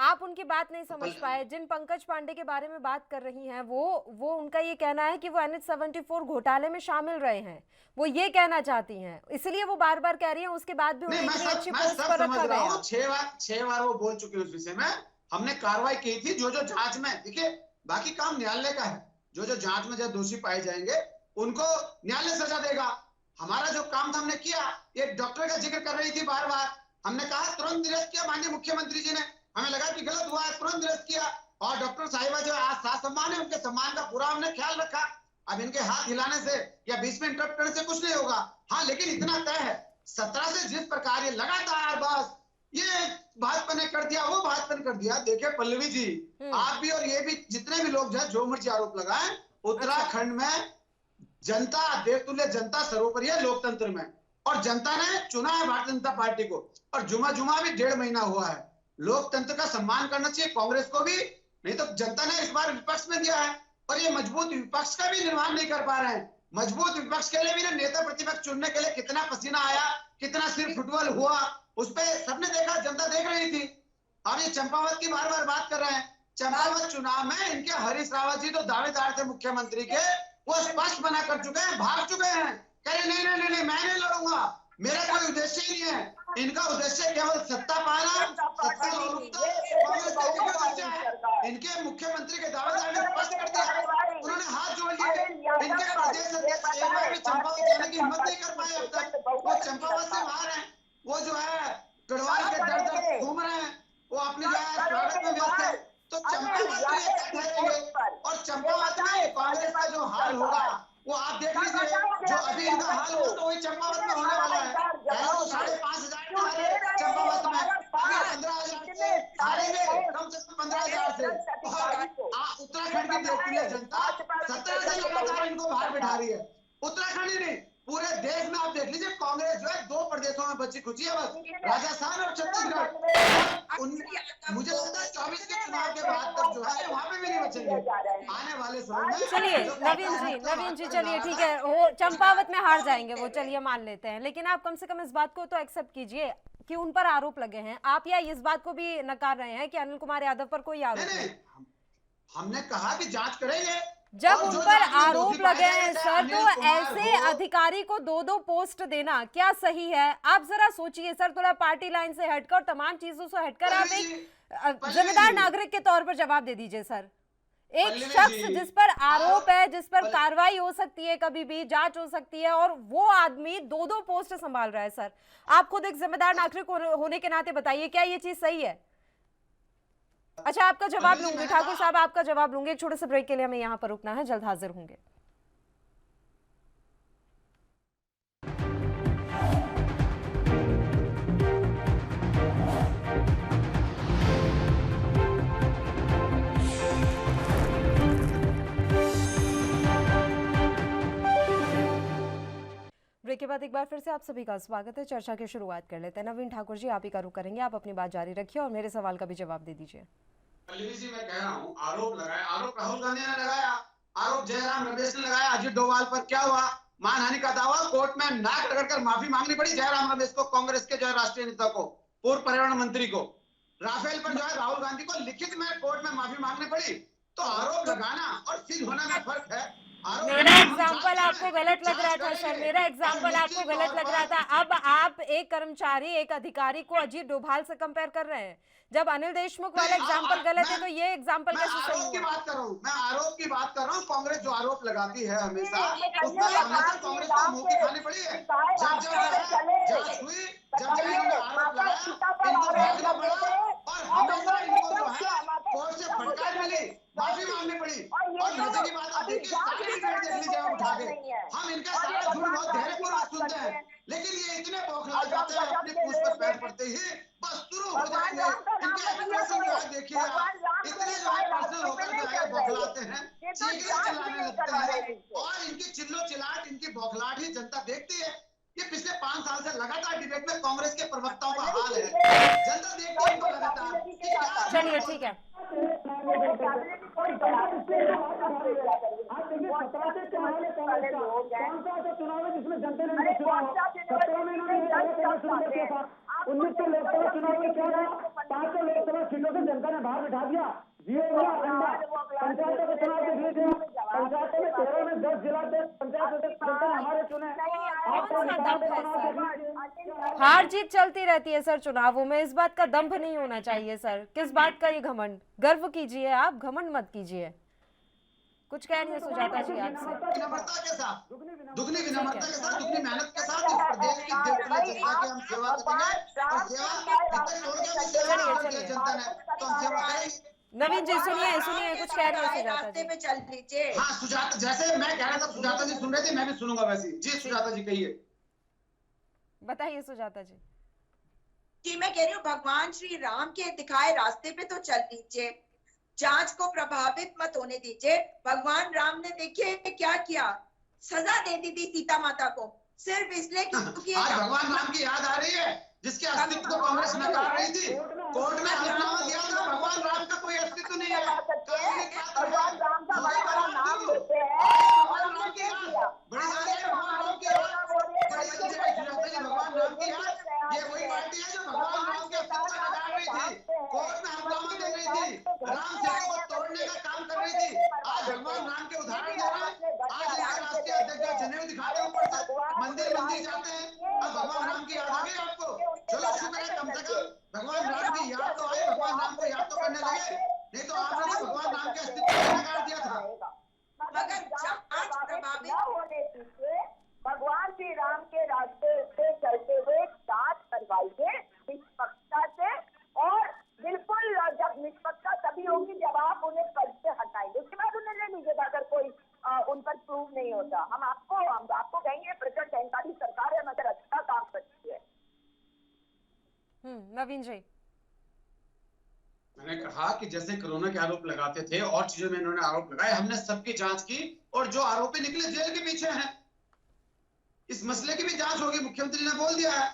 Speaker 1: आप उनकी बात नहीं समझ पाए। जिन पंकज पांडे के बारे में बात कर रही हैं, वो उनका ये कहना है कि वो NH-74 घोटाले में शामिल रहे हैं, वो ये कहना चाहती हैं, इसलिए वो बार बार कह रही हैं। उसके बाद भी उन्हें इतनी अच्छी पोस्ट पर रखा गया।
Speaker 10: 6 बार वो बोल चुके उस विषय में। हमने कार्रवाई की थी, जो जांच में, देखिए बाकी काम न्यायालय का है, जो जांच में जो दोषी पाए जाएंगे उनको न्यायालय सजा देगा। हमारा जो काम था हमने किया। ये डॉक्टर का जिक्र कर रही थी बार बार, हमने कहा तुरंत निरस्त किया माननीय मुख्यमंत्री जी ने। हमें लगा कि गलत हुआ है, तुरंत निरस्त किया। और डॉक्टर साहिबा जो आज साथ सम्मान है, उनके सम्मान का पूरा हमने ख्याल रखा। अब इनके हाथ हिलाने से या बीच में इंटरप्ट करने से कुछ नहीं होगा। हाँ, लेकिन इतना तय है 17 से जिस प्रकार ये लगातार बस ये भाजपा ने कर दिया, वो भाजपा ने कर दिया। देखिए पल्लवी जी, आप भी और ये भी, जितने भी लोग जो मर्जी आरोप लगाएं, उत्तराखंड में जनता, देवतुल्य जनता सर्वोपरि है लोकतंत्र में, और जनता ने चुना है भारतीय जनता पार्टी को। और जुमा भी 1.5 महीना हुआ है। लोकतंत्र का सम्मान करना चाहिए कांग्रेस को भी, नहीं तो जनता ने इस बार विपक्ष में दिया है और ये मजबूत विपक्ष का भी निर्माण नहीं कर पा रहे हैं। मजबूत विपक्ष के लिए भी ना नेता प्रतिपक्ष चुनने के लिए कितना पसीना आया, कितना सिर फुटबॉल हुआ, उस पर सबने देखा, जनता देख रही थी। अब ये चंपावत की बार बार बात कर रहे हैं। चंपावत चुनाव में इनके हरीश रावत जी तो दावेदार थे मुख्यमंत्री के, वो स्पष्ट मना कर चुके हैं, भाग चुके हैं। कह रहे नहीं नहीं नहीं मैं नहीं लड़ूंगा, मेरा कोई उद्देश्य ही नहीं है, इनका उद्देश्य केवल सत्ता पाना, सत्ता कांग्रेस का एक उद्देश्य है। इनके मुख्यमंत्री के दावेदार ने स्पष्ट कर दिया, उन्होंने हाथ जोड़ लिए, इनके प्रदेश अध्यक्ष एक बार भी चंपावत जाने की हिम्मत नहीं कर पाए अब तक, वो चंपावत से बाहर है, वो जो है गढ़वाल के दर दर घूम रहे हैं, वो अपनी जो है स्वागत में व्यस्त है। तो चंपावत में ठहरेंगे और चंपावत में कांग्रेस का जो हाल होगा वो आप देख लीजिए, जो अभी इनका हाल होगा तो वही चंपावत में होने वाला है। पहले तो 5,500 चंपावत में, अभी 15,000 से हारेंगे, कम से कम 15,000 से। और उत्तराखंड की देखती है जनता 17 से लगातार इनको बाहर बैठा रही है। उत्तराखंड ही नहीं, पूरे देश में आप देख लीजिए कांग्रेस जो है 2 प्रदेशों में बची खुची है बस, राजस्थान और छत्तीसगढ़। मुझे लगता है 24 के चुनाव के बाद तक जो है वहाँ पे भी नहीं बचेंगे आने वाले समय में।
Speaker 1: चलिए नवीन जी चलिए ठीक है, वो चंपावत में हार जाएंगे वो, चलिए मान लेते हैं, लेकिन आप कम से कम इस बात को तो एक्सेप्ट कीजिए कि उन पर आरोप लगे हैं। आप या इस बात को भी नकार रहे हैं कि अनिल कुमार यादव पर कोई आरोप नहीं?
Speaker 10: हमने कहा कि जांच करेंगे।
Speaker 1: जब उन पर आरोप लगे हैं सर, तो ऐसे अधिकारी को 2-2 पोस्ट देना क्या सही है? आप जरा सोचिए सर, थोड़ा पार्टी लाइन से हटकर, तमाम चीजों से हटकर आप एक जिम्मेदार नागरिक के तौर पर जवाब दे दीजिए सर। एक शख्स जिस पर आरोप है, जिस पर कार्रवाई हो सकती है, कभी भी जांच हो सकती है, और वो आदमी 2-2 पोस्ट संभाल रहा है सर। आप खुद एक जिम्मेदार नागरिक होने के नाते बताइए, क्या ये चीज सही है? अच्छा, आपका जवाब लूंगी ठाकुर साहब, आपका जवाब लूंगी। एक छोटे से ब्रेक के लिए हमें यहाँ पर रुकना है, जल्द हाजिर होंगे। ब्रेक के बाद एक बार फिर से आप सभी का स्वागत है। चर्चा की शुरुआत कर लेते हैं। नवीन ठाकुर जी, आप ही का रुख करेंगे, आप अपनी बात जारी रखिए और मेरे सवाल का भी जवाब दे दीजिए।
Speaker 10: जी मैं कह रहा हूँ, आरोप लगाया, आरोप राहुल गांधी ने लगाया, आरोप जयराम रमेश ने लगाया अजीत डोभाल पर, क्या हुआ? मानहानि का दावा, कोर्ट में नाक रगड़कर माफी मांगनी पड़ी जयराम रमेश को, कांग्रेस के जो है राष्ट्रीय नेता को, पूर्व पर्यावरण मंत्री को। राफेल पर जो है राहुल गांधी को लिखित में कोर्ट में माफी मांगनी पड़ी। तो आरोप लगाना और सिद्ध होना में फर्क है।
Speaker 1: मेरा एग्जाम्पल आपको गलत लग रहा था सर, मेरा एग्जाम्पल आपको गलत लग रहा था। अब आप एक कर्मचारी, एक अधिकारी को अजीत डोभाल से कंपेयर कर रहे हैं। जब अनिल देशमुख वाला एग्जाम्पल गलत है तो ये एग्जाम्पल कैसे सही
Speaker 10: आरोप की बात कर रहा हूँ, मैं आरोप की बात कर रहा हूँ। कांग्रेस जो आरोप लगाती है हमेशा, उसमें हमेशा कांग्रेस को मुंह की खानी पड़ी है। जब जांच हुई, जब इन्होंने आरोप लगाया, इनको भागना पड़ा और हमेशा इनको जो है कोर्ट से फटकार मिली, माफी मांगनी पड़ी। और मजे की बात आप देखिए, सारी डिबेट देख लीजिए आप उठा के, हम इनका सारा झूठ बहुत धैर्यपूर्वक सुनते हैं, लेकिन ये इतने बौखला जाते हैं अपनी पूंछ पर पैर पड़ते ही बस शुरू हो जाएंगे। इनके एक्सप्रेशन जो है देखिए आप, इतने जो है पर्सनल होकर जो है बौखलाते हैं, चीखें चिल्लाने लगते हैं, और इनकी चिल्लो चिल्लाहट, इनकी बौखलाहट ही जनता देखती है। ये पिछले 5 साल से लगातार डिबेट में कांग्रेस के प्रवक्ताओं का हाल है, जनता देखती है इनको लगातार।
Speaker 1: चलिए ठीक है,
Speaker 12: चुनाव है जिसमें जनता ने 17 में इन्होंने किया, 19 के लोकसभा चुनाव में क्या हुआ, 5 लोकसभा सीटों से जनता ने बाहर बिठा दिया। पंचायतों के चुनाव के लिए पंचायतों में 13 में 10 जिला पंचायत हमारे चुने।
Speaker 1: हार जीत चलती रहती है सर चुनावों में, इस बात का दंभ नहीं होना चाहिए सर। किस बात का ये घमंड? गर्व कीजिए आप, घमंड मत कीजिए। कुछ कह रही है सुजाता जी आपसे?
Speaker 10: विनम्रता के साथ, दुगनी विनम्रता के साथ, दुगनी मेहनत के साथ इस प्रदेश की जनता की हम सेवा करेंगे, और सेवा जनता ने तो हम सेवा करेंगे।
Speaker 1: नवीन जी सुनिए, कुछ कह रही है सुजाता जी?
Speaker 11: पे चल लीजिए।
Speaker 10: हाँ सुजाता, जैसे मैं कह रहा था सुजाता जी सुन रहे थे, मैं भी सुनूंगा वैसे। जी सुजाता जी कहिए,
Speaker 1: बताइए सुजाता जी।
Speaker 11: जी मैं कह रही हूँ, भगवान श्री राम के दिखाए रास्ते पे तो चल लीजिए, जांच को प्रभावित मत होने दीजिए। भगवान राम ने देखिए क्या किया, सजा दे दी थी सीता माता को, सिर्फ इसलिए क्योंकि
Speaker 10: आज भगवान राम की याद आ रही है, जिसके अस्तित्व को कांग्रेस नकार रही थी। कोर्ट में हलफनामा दिया था, भगवान राम का कोई अस्तित्व नहीं है।
Speaker 12: भगवान राम का बड़ा नाम लेते हैं,
Speaker 10: भगवान राम की याद, भगवान राम की याद, ये वही पार्टी है जो भगवान राम के अस्तित्व को नकार रही थी, कोर्ट में हलफनामा दे रही थी, राम सेतु को तोड़ने का काम कर रही थी। आज भगवान राम के उदाहरण दे रहा है, आज राष्ट्रीय अध्यक्ष जनेऊ दिखा रहे ऊपर से नहीं चाहते हैं। अब भगवान राम की याद आ गई आपको, चलो शुक्र है कम से कम भगवान राम की याद तो आई, भगवान राम को याद तो करने लगे, नहीं तो आपने तो भगवान राम के अस्तित्व को नकार दिया था।
Speaker 11: मगर जांच प्रभावित
Speaker 12: होने दीजिए, भगवान श्री राम के रास्ते से चलते हुए जांच करवाइए निष्पक्षता से, और बिल्कुल जब निष्पक्षता तभी होगी जब आप उन्हें पद से हटाएंगे, उसके बाद उन्हें ले लीजिएगा अगर कोई उन पर प्रूव नहीं होता। हम आपको कहेंगे प्रचंड अहंकारी सरकार है मगर अच्छा काम करती है।
Speaker 1: नवीन जी,
Speaker 10: मैंने कहा कि जैसे कोरोना के आरोप लगाते थे और चीजों में इन्होंने आरोप लगाए, हमने सबकी जांच की और जो आरोपी निकले जेल के पीछे हैं। इस मसले की भी जांच होगी, मुख्यमंत्री ने बोल दिया है,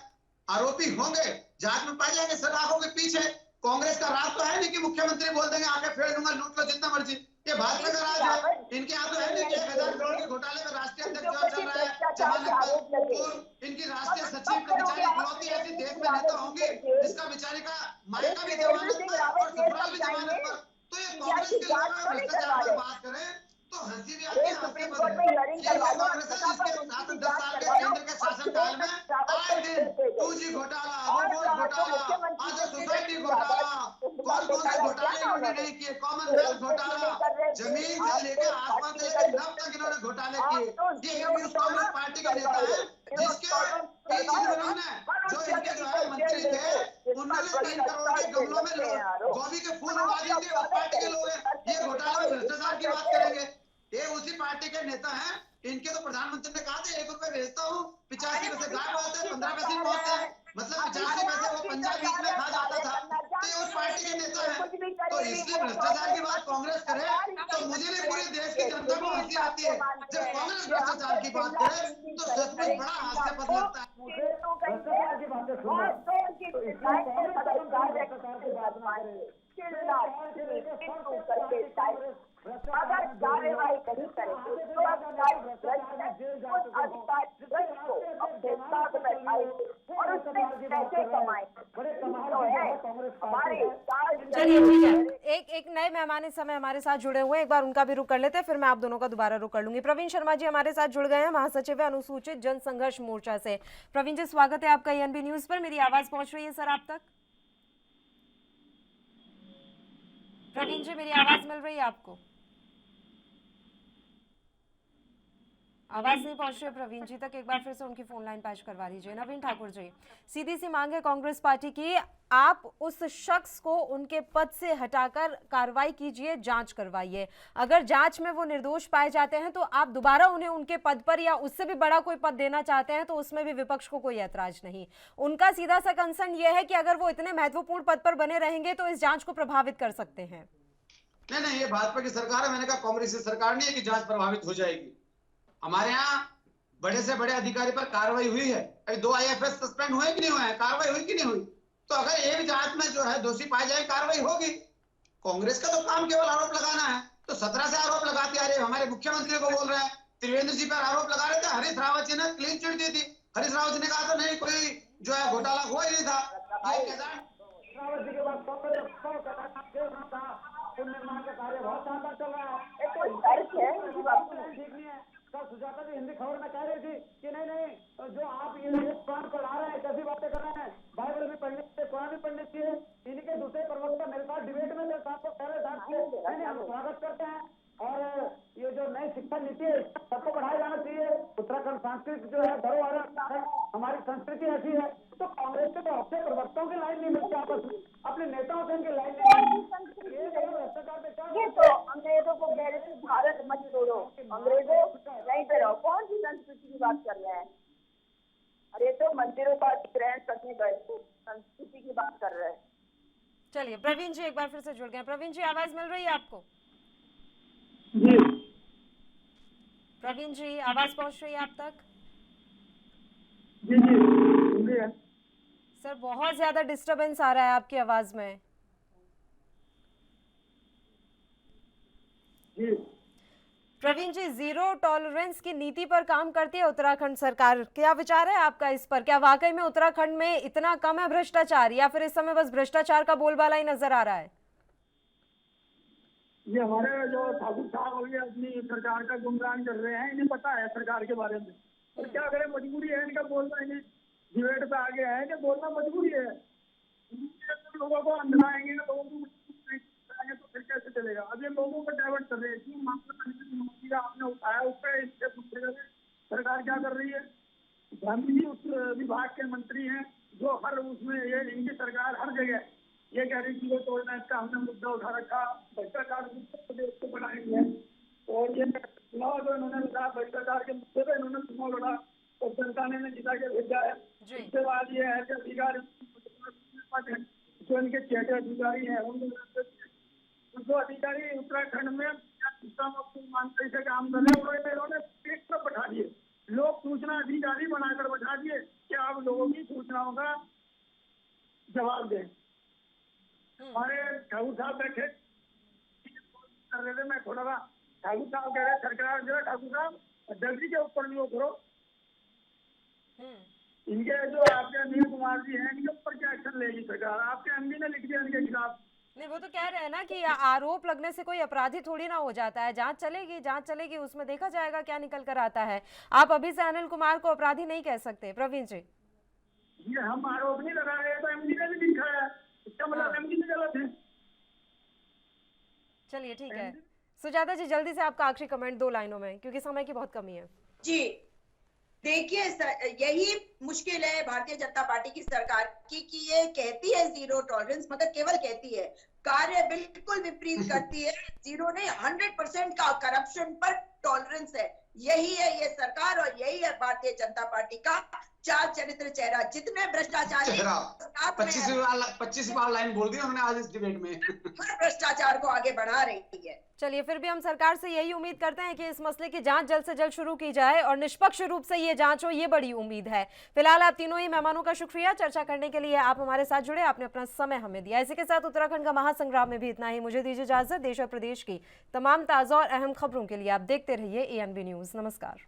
Speaker 10: आरोपी होंगे, जांच में पाए जाएंगे सलाखों के पीछे। कांग्रेस का राज तो है नहीं कि मुख्यमंत्री बोल देंगे आके फेर दूंगा, लूट लो जितना मर्जी। ये भाजपा का राज है, इनके यहाँ तो है नहीं कि 1000 करोड़ के घोटाले में राष्ट्रीय अध्यक्ष जो चल रहा है जमानत पर, इनकी राष्ट्रीय सचिव तो बेचारी इकलौती ऐसी देश में नेता होंगी जिसका बेचारी का मायका भी जमानत पर और ससुराल भी जमानत पर। तो ये कांग्रेस के लोग भ्रष्टाचार पर बात करें तो हंसी भी आती है, हंसते बदले। ये कांग्रेस है जिसके 10 साल के केंद्र के शासनकाल में आए दिन 2G घोटाला, रोबोट घोटाला, आज सोसाइटी घोटाला, कौन से घोटाले इन्होंने नहीं किए, कॉमनवेल्थ घोटाला, जमीन से लेकर आसमान से लेकर नभ तक इन्होंने घोटाले किए। ये न्यूज कांग्रेस पार्टी के नेता है जिसके 30 दिनों में जो इनके जो है मंत्री थे उन्होंने 3 करोड़ के गमलों में गोभी के फूल उगा दिए थे, उस पार्टी के लोग हैं। ये घोटाला में भ्रष्टाचार की बात करेंगे, ये उसी पार्टी के नेता हैं। इनके तो प्रधानमंत्री ने कहा था 1 रुपए भेजता हूँ, 85 पैसे गायब होते हैं, 15 पैसे पहुंचते हैं, मतलब 85 पैसे वो पंजाब बीच में खा जाता था। तो ये उस पार्टी के नेता है, तो इसलिए भ्रष्टाचार की बात कांग्रेस करे तो मुझे भी पूरे देश की जनता को हंसी आती है। जब कांग्रेस भ्रष्टाचार की बात करे तो सचमुच बड़ा हास्यास्पद लगता
Speaker 12: है। अगर कार्यवाही नहीं करेंगे तो और उसमें पैसे
Speaker 1: चलिए ठीक है, एक नए मेहमान इस समय हमारे साथ जुड़े हुए हैं, एक बार उनका भी रुख कर लेते हैं, फिर मैं आप दोनों का दोबारा रुख कर लूंगी। प्रवीण शर्मा जी हमारे साथ जुड़ गए हैं, महासचिव अनुसूचित जनसंघर्ष मोर्चा से। प्रवीण जी, स्वागत है आपका एएनबी न्यूज पर। मेरी आवाज पहुंच रही है सर आप तक? प्रवीण जी, मेरी आवाज मिल रही है आपको? आवाज नहीं पहुंच रही प्रवीण जी तक, एक बार फिर से उनकी फोन लाइन पैच करवा दीजिए। नवीन ठाकुर जी, सीधी सी मांग है कांग्रेस पार्टी की, आप उस शख्स को उनके पद से हटाकर कार्रवाई कीजिए, जांच करवाइए। अगर जांच में वो निर्दोष पाए जाते हैं तो आप दोबारा उन्हें उनके पद पर या उससे भी बड़ा कोई पद देना चाहते हैं तो उसमें भी विपक्ष को कोई ऐतराज नहीं। उनका सीधा सा कंसर्न ये है कि अगर वो इतने महत्वपूर्ण पद पर बने रहेंगे तो इस जांच को प्रभावित कर सकते हैं।
Speaker 10: नहीं, ये भाजपा की सरकार है, मैंने कहा कांग्रेस की सरकार नहीं है कि जांच प्रभावित हो जाएगी। हमारे यहाँ बड़े से बड़े अधिकारी पर कार्रवाई हुई है, अभी 2 IFS सस्पेंड हुए कि नहीं हुए, कार्रवाई हुई कि नहीं हुई? तो अगर एक जांच में जो है दोषी पाए जाए कार्रवाई होगी। कांग्रेस का तो काम केवल आरोप लगाना है, तो 17 से आरोप लगाते आ रहे, हमारे मुख्यमंत्री को बोल रहे हैं, त्रिवेंद्र जी पर आरोप लगा रहे थे, हरीश रावत जी ने क्लीन चिट दी थी, हरीश रावत जी ने कहा था नहीं कोई जो है घोटाला हुआ ही नहीं था।
Speaker 12: निर्माण का कार्य बहुत शानदार चल रहा है, कोई तर्क है उनकी बात ठीक नहीं है। कल सुजाता जी हिंदी खबर में कह रही थी कि नहीं जो आप ये कुरान पढ़ा रहे हैं, कैसी बातें कर रहे हैं, बाइबल भी पढ़ने चाहिए, कुरान भी पढ़ने चाहिए। इनके दूसरे प्रवक्ता मेरे साथ डिबेट में थे, साथ को कह रहे थे हम स्वागत करते हैं और ये जो नई शिक्षा नीति है सबको बढ़ाया जाना चाहिए। उत्तराखंड संस्कृति जो है धरोहर है, हमारी संस्कृति ऐसी है। तो कांग्रेस के तो अपने प्रवक्ताओं की लाइन नहीं मिलती, आपस में अपने नेताओं से इनकी लाइन नहीं मिलती। ये तो अंग्रेजों को कह रहे थे भारत मत छोड़ो, अंग्रेजों नहीं पे रहो, कौन सी संस्कृति की बात कर रहे हैं? अरे तो मंदिरों का ग्रहण करने गए संस्कृति की बात कर रहे हैं।
Speaker 1: चलिए प्रवीण जी एक बार फिर से जुड़ गए। प्रवीण जी आवाज मिल रही है आपको?
Speaker 4: जी
Speaker 1: प्रवीण जी आवाज पहुंच रही है आप तक?
Speaker 4: जी
Speaker 1: सर बहुत ज्यादा डिस्टरबेंस आ रहा है आपकी आवाज में।
Speaker 4: जी
Speaker 1: प्रवीण जी, जीरो टॉलरेंस की नीति पर काम करती है उत्तराखंड सरकार, क्या विचार है आपका इस पर? क्या वाकई में उत्तराखंड में इतना कम है भ्रष्टाचार या फिर इस समय बस भ्रष्टाचार का बोलबाला ही नजर आ रहा है?
Speaker 4: ये हमारे जो ठाकुर साहब हो गए अपनी सरकार का गुमरान कर रहे हैं, इन्हें पता है सरकार के बारे में।
Speaker 5: और क्या करें, मजबूरी है इनका बोलना, इन्हें डिबेट पे आगे है कि बोलना मजबूरी है। लोगों को अंधलाएंगे, लोगों को आगे तो फिर कैसे चलेगा। अब ये लोगों को डाइवर्ट कर रहे हैं। क्यों मामला आपने उठाया उस पर इससे पूछे गए सरकार क्या कर रही है। गांधी जी उस विभाग के मंत्री हैं जो हर उसमें ये इनकी सरकार हर जगह ये कह रही थी वो तोड़ना, इसका हमने मुद्दा उठा रखा, भ्रष्टाचार उत्तर प्रदेश को बनाएंगे है। और ये चुनाव जो इन्होंने लड़ा भ्रष्टाचार के मुद्दे पर इन्होंने चुनाव लड़ा और जनता ने जिता के भेजा है। इसके बाद ये है कि अधिकारी जो इनके चेहरे अधिकारी हैं जो अधिकारी उत्तराखंड में ईमानदारी से काम कर रहे हैं इन्होंने एक तरफ बैठा दिए, लोग सूचना अधिकारी बनाकर बैठा दिए कि आप लोगों की सूचनाओं का जवाब दें। हमारे ठाकुर साहब बैठे कर रहे थे, मैं थोड़ा सा ठाकुर साहब कह रहे सरकार जो है ठाकुर साहब जल्दी के ऊपर भी वो करो। इनके जो आपके अनिल कुमार जी हैं इनके ऊपर क्या एक्शन लेगी सरकार। आपके एमडी ने लिख दिया इनके खिलाफ।
Speaker 1: नहीं, वो तो कह रहे हैं ना कि आरोप लगने से कोई अपराधी थोड़ी ना हो जाता है। जांच चलेगी उसमें देखा जाएगा क्या निकल कर आता है। आप अभी से अनिल कुमार को अपराधी नहीं कह सकते। प्रवीण जी,
Speaker 5: ये हम आरोप नहीं लगा रहे, तो एमडी ने भी लिखा है, इसका मतलब एमडी में गलत है।
Speaker 1: चलिए ठीक है। सुजाता जी, जल्दी से आपका आखिरी कमेंट 2 लाइनों में, क्योंकि समय की बहुत कमी है।
Speaker 11: जी देखिए, यही मुश्किल है भारतीय जनता पार्टी की सरकार की कि ये कहती है जीरो टॉलरेंस, मगर केवल कहती है, कार्य बिल्कुल विपरीत करती है। जीरो नहीं, 100% का करप्शन पर टॉलरेंस है। यही है ये सरकार और यही है भारतीय जनता पार्टी का चार चरित्र चेहरा। जितने भ्रष्टाचारी
Speaker 10: 25 बार लाइन बोल दी हमने आज इस डिबेट में।
Speaker 11: हर भ्रष्टाचार को आगे बढ़ा रही है।
Speaker 1: चलिए, फिर भी हम सरकार से यही उम्मीद करते हैं कि इस मसले की जांच जल्द से जल्द शुरू की जाए और निष्पक्ष रूप से ये जांच हो, ये बड़ी उम्मीद है। फिलहाल आप तीनों ही मेहमानों का शुक्रिया। चर्चा करने के लिए आप हमारे साथ जुड़े, आपने अपना समय हमें दिया। इसी के साथ उत्तराखंड का महासंग्राम में भी इतना ही। मुझे दीजिए इजाजत। देश और प्रदेश की तमाम ताजा और अहम खबरों के लिए आप देखते रहिए ANB न्यूज। नमस्कार।